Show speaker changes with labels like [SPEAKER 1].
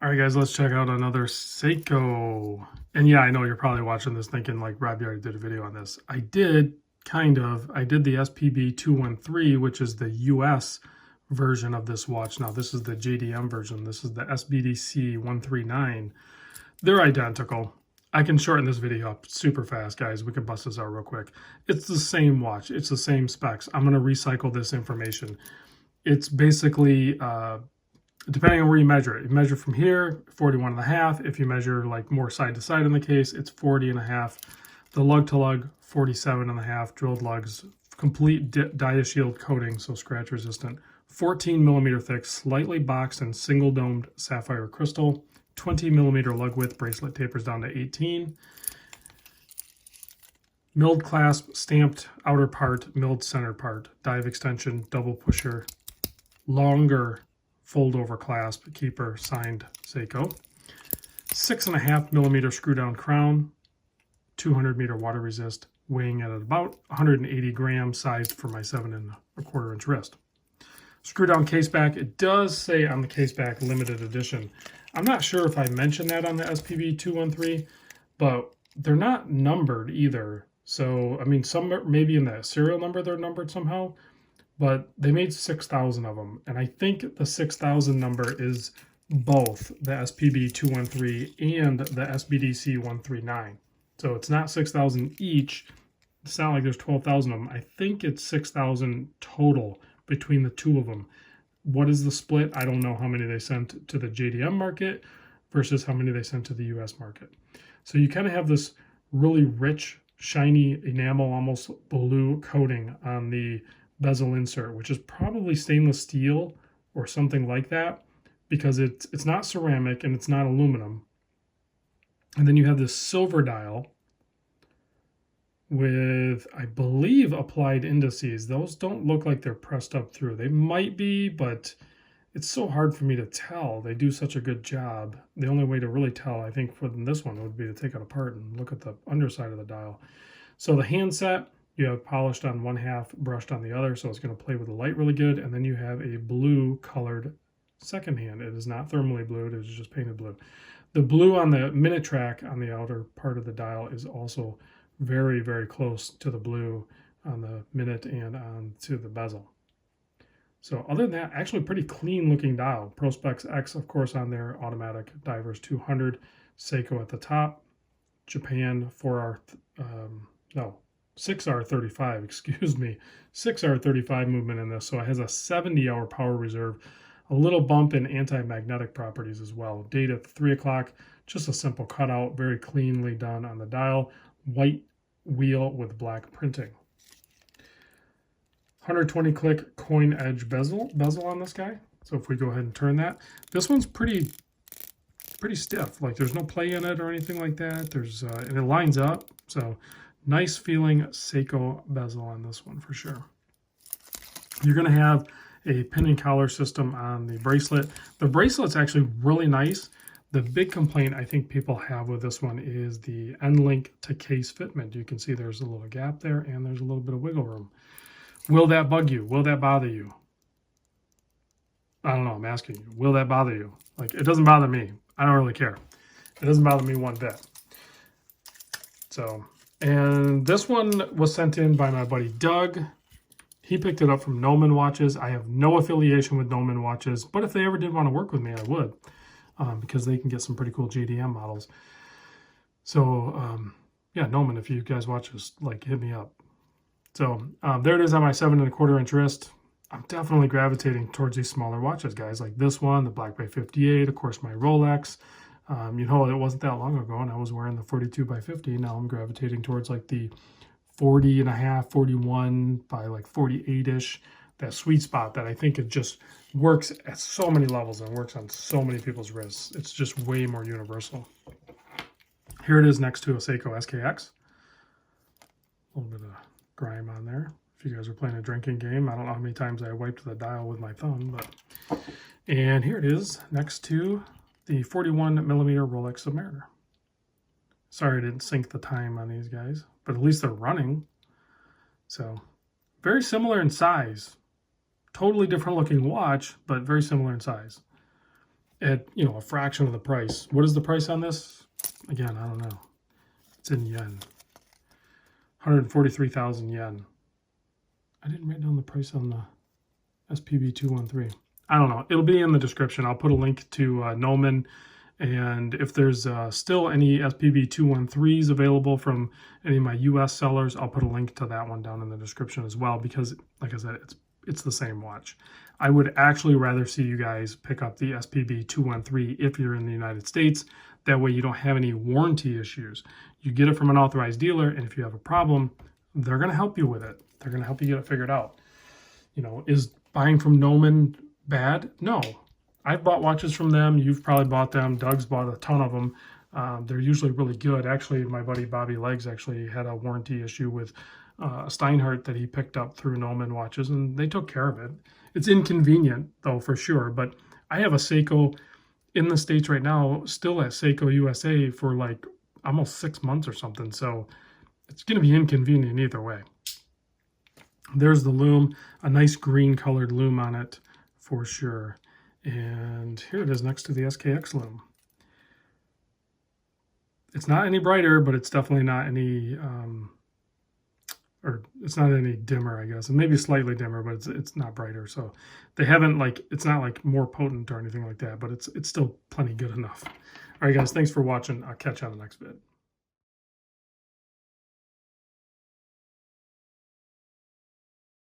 [SPEAKER 1] All right, guys, let's check out another Seiko. And yeah, I know you're probably watching this thinking like, Rob, you already did a video on this. I did, kind of. I did the spb213, which is the US version of this watch. Now, this is the JDM version. This is the sbdc139. They're identical. I can shorten this video up super fast, guys. We can bust this out real quick. It's the same watch. It's the same specs. I'm going to recycle this information. It's basically... depending on where you measure it. You measure from here, 41 and a half. If you measure like more side to side in the case, it's 40 and a half. The lug to lug, 47 and a half. Drilled lugs, complete Dia-Shield coating, so scratch resistant. 14 millimeter thick, slightly boxed and single domed sapphire crystal. 20 millimeter lug width, bracelet tapers down to 18. Milled clasp, stamped outer part, milled center part. Dive extension, double pusher. Longer fold over clasp, keeper, signed Seiko. 6.5 millimeter screw down crown, 200 meter water resist, weighing at about 180 grams, sized for my 7.25 inch wrist. Screw down case back. It does say on the case back limited edition. I'm not sure if I mentioned that on the SPB213, but they're not numbered either. So, I mean, some maybe in the serial number they're numbered somehow. But they made 6,000 of them, and I think the 6,000 number is both the SPB213 and the SBDC139. So it's not 6,000 each. It's not like there's 12,000 of them. I think it's 6,000 total between the two of them. What is the split? I don't know how many they sent to the JDM market versus how many they sent to the US market. So you kind of have this really rich, shiny enamel, almost blue coating on the bezel insert, which is probably stainless steel or something like that, because it's not ceramic and it's not aluminum. And then you have this silver dial with, I believe, applied indices. Those don't look like they're pressed up through. They might be, but it's so hard for me to tell. They do such a good job. The only way to really tell, I think, for this one would be to take it apart and look at the underside of the dial. So the handset, you have polished on one half, brushed on the other, so it's going to play with the light really good. And then you have a blue colored second hand. It is not thermally blued, it is just painted blue. The blue on the minute track on the outer part of the dial is also very, very close to the blue on the minute and on to the bezel. So other than that, actually pretty clean looking dial. Prospex X, of course, on there, automatic divers 200, Seiko at the top, Japan 6R35, excuse me, 6R35 movement in this. So it has a 70-hour power reserve, a little bump in anti-magnetic properties as well. Date at 3 o'clock, just a simple cutout, very cleanly done on the dial. White wheel with black printing. 120 click coin edge bezel on this guy. So if we go ahead and turn that, this one's pretty stiff. Like there's no play in it or anything like that. And it lines up. So nice feeling Seiko bezel on this one for sure. You're going to have a pin and collar system on the bracelet. The bracelet's actually really nice. The big complaint I think people have with this one is the end link to case fitment. You can see there's a little gap there and there's a little bit of wiggle room. Will that bug you? Will that bother you? I don't know, I'm asking you. Will that bother you? Like, it doesn't bother me. I don't really care. It doesn't bother me one bit. So, and this one was sent in by my buddy Doug. He picked it up from Gnomon Watches. I have no affiliation with Gnomon Watches, but if they ever did want to work with me, I would, because they can get some pretty cool JDM models. So, yeah, Gnomon, if you guys watch this, like, hit me up. So, there it is on my 7.25 inch wrist. I'm definitely gravitating towards these smaller watches, guys, like this one, the Black by 58, of course, my Rolex. You know, it wasn't that long ago, and I was wearing the 42 by 50. Now I'm gravitating towards like the 40 and a half, 41 by like 48-ish, that sweet spot that I think it just works at so many levels and works on so many people's wrists. It's just way more universal. Here it is next to a Seiko Skx. A little bit of grime on there. If you guys are playing a drinking game, I don't know how many times I wiped the dial with my thumb, but... And here it is next to the 41 millimeter Rolex Submariner. Sorry I didn't sync the time on these guys, but at least they're running. So, very similar in size. Totally different looking watch, but very similar in size. at, you know, a fraction of the price. What is the price on this? Again, I don't know. It's in yen. 143,000 yen. I didn't write down the price on the spb213. I don't know. It'll be in the description. I'll put a link to Gnomon. And if there's still any spb213s available from any of my US sellers, I'll put a link to that one down in the description as well, because like I said, it's the same watch. I would actually rather see you guys pick up the spb213 if you're in the United States. That way you don't have any warranty issues. You get it from an authorized dealer, and if you have a problem, they're going to help you with it. They're going to help you get it figured out. You know, is buying from Gnomon bad? No. I've bought watches from them. You've probably bought them. Doug's bought a ton of them. They're usually really good. Actually, my buddy Bobby Legs actually had a warranty issue with a Steinhardt that he picked up through Gnomon watches, and they took care of it. It's inconvenient, though, for sure. But I have a Seiko in the States right now, still at Seiko USA for like almost 6 months or something. So it's going to be inconvenient either way. There's the Loom, a nice green colored Loom on it for sure. And here it is next to the SKX Loom. It's not any brighter, but it's definitely not any, or it's not any dimmer, I guess. And maybe slightly dimmer, but it's not brighter. So they haven't, like, it's not like more potent or anything like that, but it's still plenty good enough. All right, guys, thanks for watching. I'll catch you on the next vid.